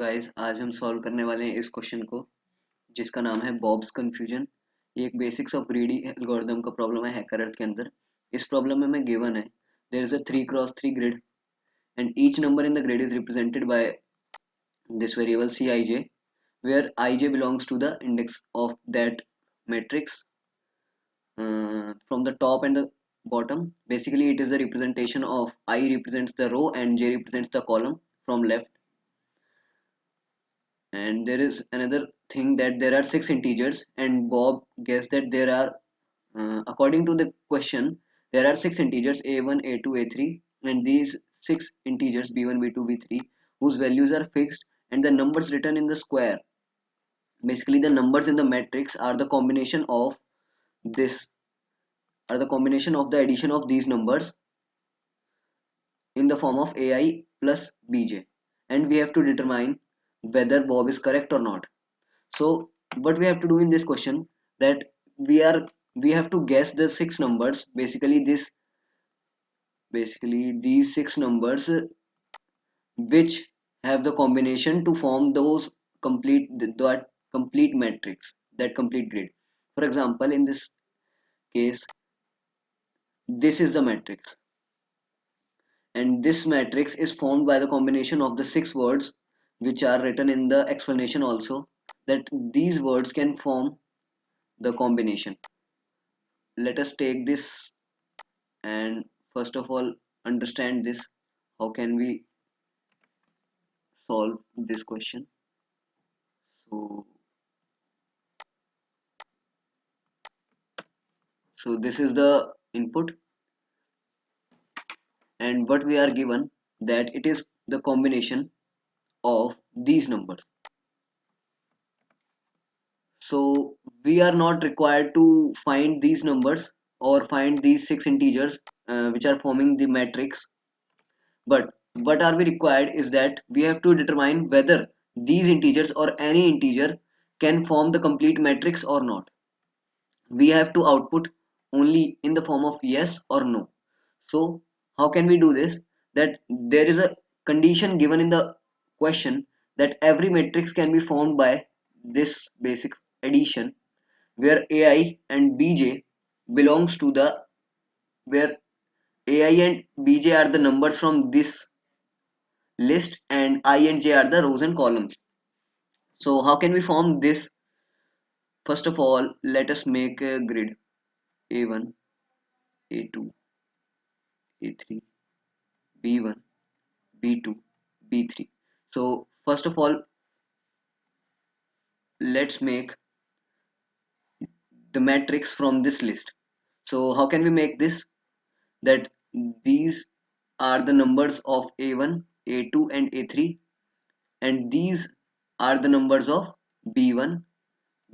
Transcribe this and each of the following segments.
Guys आज हम solve करने वाले हैं इस क्वेश्चन को जिसका नाम है बॉब्स कंफ्यूजन। ये एक बेसिक्स ऑफ ग्रीडी एल्गोरिथम का प्रॉब्लम है हैकर अर्थ के अंदर। इस प्रॉब्लम में मैं गिवन है there is a 3x3 grid and each number in the grid is represented by this variable Cij where ij belongs to the index of that matrix from the top and the bottom. Basically it is the representation of I represents the row and j represents the column from left. And there is another thing that there are six integers and Bob guessed that there are according to the question there are six integers a1 a2 a3 and these six integers b1 b2 b3 whose values are fixed and the numbers written in the square, basically the numbers in the matrix are the combination of this are the combination of the addition of these numbers in the form of ai plus bj, and we have to determine whether Bob is correct or not. So what we have to do in this question that we have to guess the six numbers, basically these six numbers which have the combination to form those that complete matrix, that complete grid. For example, in this case this is the matrix, and this matrix is formed by the combination of the six words which are written in the explanation also, that these words can form the combination. Let us take this and first of all understand this. How can we solve this question? So this is the input and what we are given that it is the combination of these numbers. So we are not required to find these numbers or find these six integers which are forming the matrix, but what are we required is that we have to determine whether these integers or any integer can form the complete matrix or not. We have to output only in the form of yes or no. So how can we do this? That there is a condition given in the question that every matrix can be formed by this basic addition where ai and bj belongs to the where ai and bj are the numbers from this list and I and j are the rows and columns. So how can we form this? First of all, let us make a grid a1 a2 a3 b1 b2 b3. So first of all, let's make the matrix from this list. So how can we make this? That these are the numbers of a1 a2 and a3 and these are the numbers of b1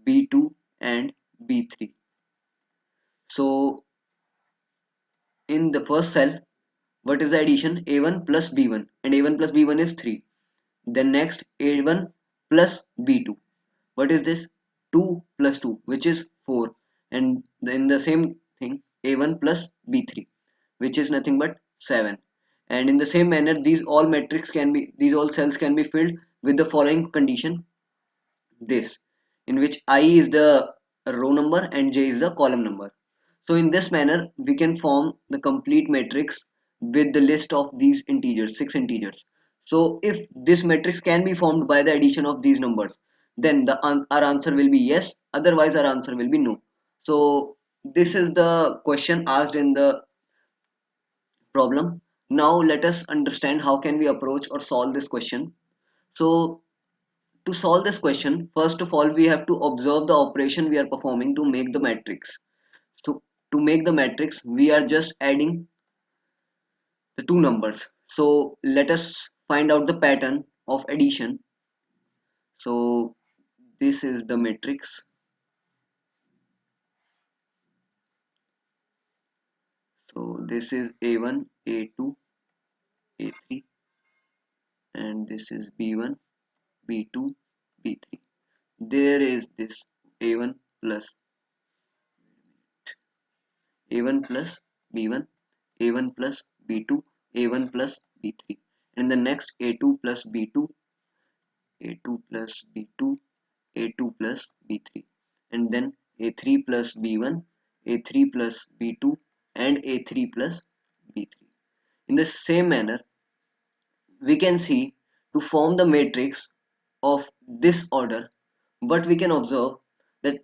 b2 and b3. So in the first cell, what is the addition? A1 plus b1, and a1 plus b1 is 3. Then next a1 plus b2, what is this? 2 plus 2, which is 4. And then the same thing a1 plus b3, which is nothing but 7. And in the same manner these all cells can be filled with the following condition, this, in which I is the row number and j is the column number. So in this manner we can form the complete matrix with the list of these integers, six integers. So if this matrix can be formed by the addition of these numbers, then our answer will be yes, otherwise our answer will be no. So this is the question asked in the problem. Now let us understand how can we approach or solve this question. So to solve this question, first of all we have to observe the operation we are performing to make the matrix. So to make the matrix we are just adding the two numbers. So let us find out the pattern of addition. So this is the matrix. So this is a1 a2 a3 and this is b1 b2 b3. There is this a1 plus a1 plus b1 a1 plus b2 a1 plus b3, and the next a2 plus b2 a2 plus b2, a2 plus b3, and then a3 plus b1, a3 plus b2, and a3 plus b3. In the same manner, we can see to form the matrix of this order, what we can observe, that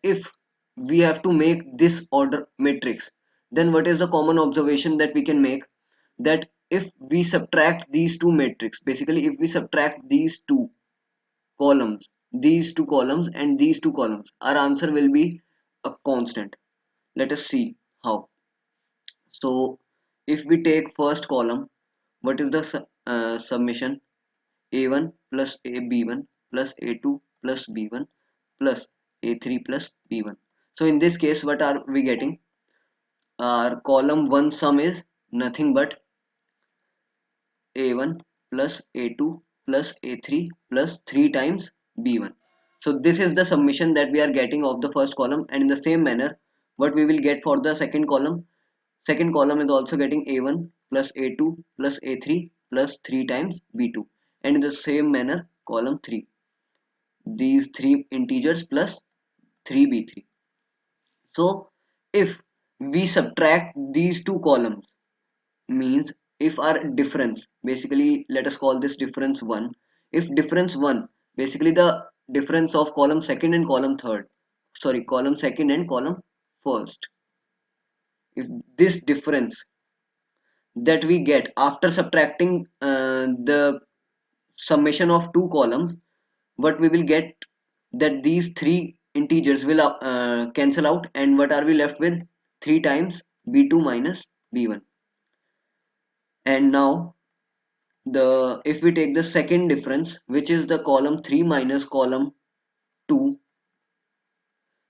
if we have to make this order matrix, then what is the common observation that we can make, that if we subtract these two matrix, basically if we subtract these two columns and these two columns, our answer will be a constant. Let us see how. So if we take first column, what is the summation? A1 plus ab1 plus a2 plus b1 plus a3 plus b1. So in this case, what are we getting? Our column 1 sum is nothing but a1 plus a2 plus a3 plus 3 times b1. So this is the summation that we are getting of the first column, and in the same manner, what we will get for the second column is also getting a1 plus a2 plus a3 plus 3 times b2, and in the same manner column 3, these three integers plus 3b3. So if we subtract these two columns, means if our difference, basically let us call this difference 1, if difference 1, basically the difference of column second and column third, sorry, column second and column first, if this difference that we get after subtracting the summation of two columns, what we will get, that these three integers will cancel out, and what are we left with? 3 times b2 minus b1. And now the if we take the second difference, which is the column 3 minus column 2,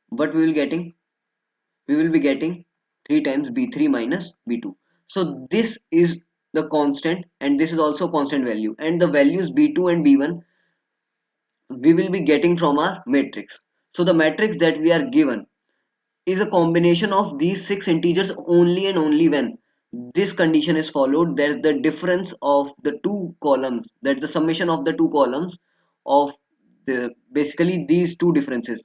what we will getting, we will be getting 3 times b3 minus b2. So this is the constant, and this is also constant value, and the values b2 and b1 we will be getting from our matrix. So the matrix that we are given is a combination of these six integers only and only when this condition is followed, that the difference of the two columns, that the summation of the two columns of the basically these two differences,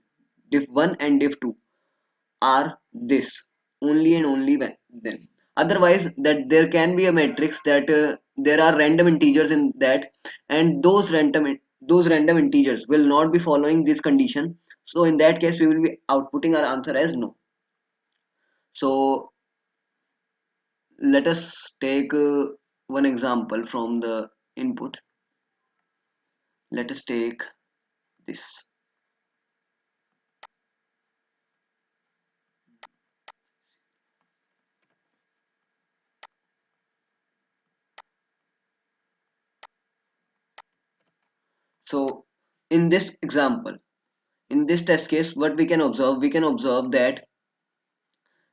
diff1 and diff2, are this only and only when then. Otherwise, that there can be a matrix that there are random integers in that, and those random integers will not be following this condition. So in that case, we will be outputting our answer as no. So let us take one example from the input. Let us take this. So in this example, in this test case, what we can observe, that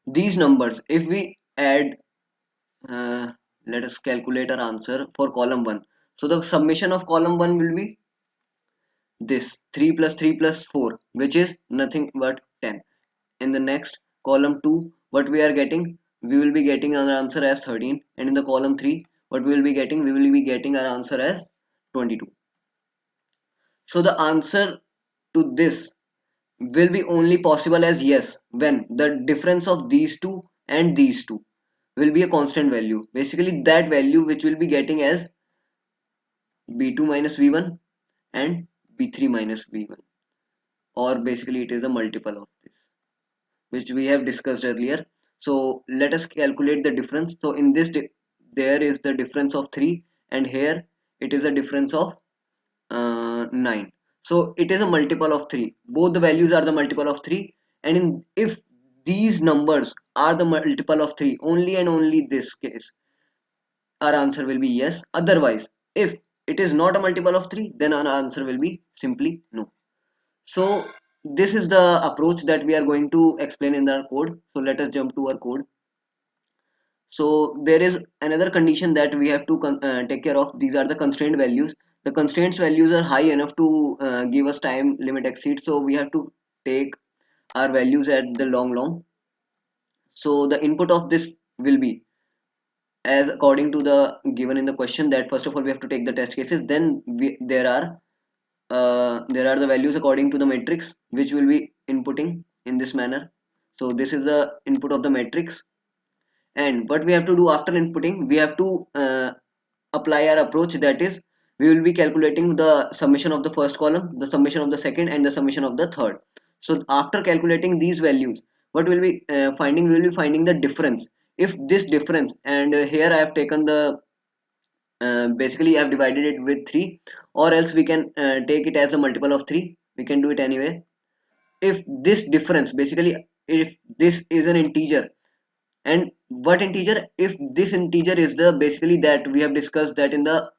these numbers, if we add, uh, let us calculate our answer for column 1. So the summation of column 1 will be this 3 plus 3 plus 4, which is nothing but 10. In the next column 2, what we are getting, we will be getting our answer as 13, and in the column 3, what we will be getting, our answer as 22. So the answer to this will be only possible as yes when the difference of these two and these two will be a constant value, basically that value which will be getting as b2 minus v1 and b3 minus v1, or basically it is a multiple of this, which we have discussed earlier. So let us calculate the difference. So in this there is the difference of 3, and here it is a difference of 9. So it is a multiple of 3, both the values are the multiple of 3, and if these numbers are the multiple of 3, only and only this case our answer will be yes. Otherwise, if it is not a multiple of 3, then our answer will be simply no. So this is the approach that we are going to explain in our code. So let us jump to our code. So there is another condition that we have to take care of. These are the constraint values. The constraints values are high enough to give us time limit exceed, so we have to take our values at the long. So the input of this will be as according to the given in the question, that first of all we have to take the test cases, then there are the values according to the matrix which will be inputting in this manner. So this is the input of the matrix, and what we have to do after inputting, we have to apply our approach, that is we will be calculating the summation of the first column, the summation of the second, and the summation of the third. So after calculating these values, what will be finding, we will be finding the difference. If this difference, and here I have taken the basically I have divided it with 3, or else we can take it as a multiple of 3, we can do it anyway. If this difference, basically if this is an integer, and what integer, if this integer is the, basically that we have discussed that in the,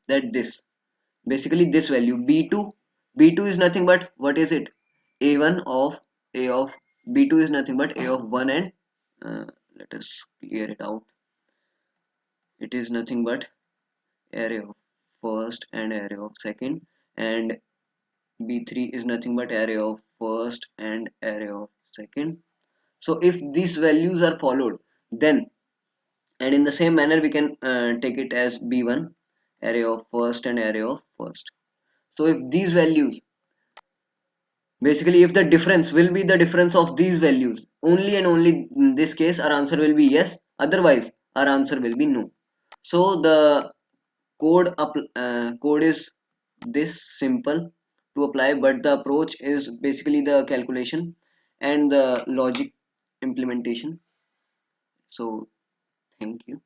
that this, basically this value b2, b2 is nothing but, what is it, a1 of a of b2 is nothing but a of 1 and uh, let us clear it out, it is nothing but array of first and array of second, and b3 is nothing but array of first and array of second. So if these values are followed, then, and in the same manner we can take it as b1, array of first and array of first. So if these values, basically if the difference will be the difference of these values, only and only in this case our answer will be yes, otherwise our answer will be no. So the code is this simple to apply, but the approach is basically the calculation and the logic implementation. So thank you.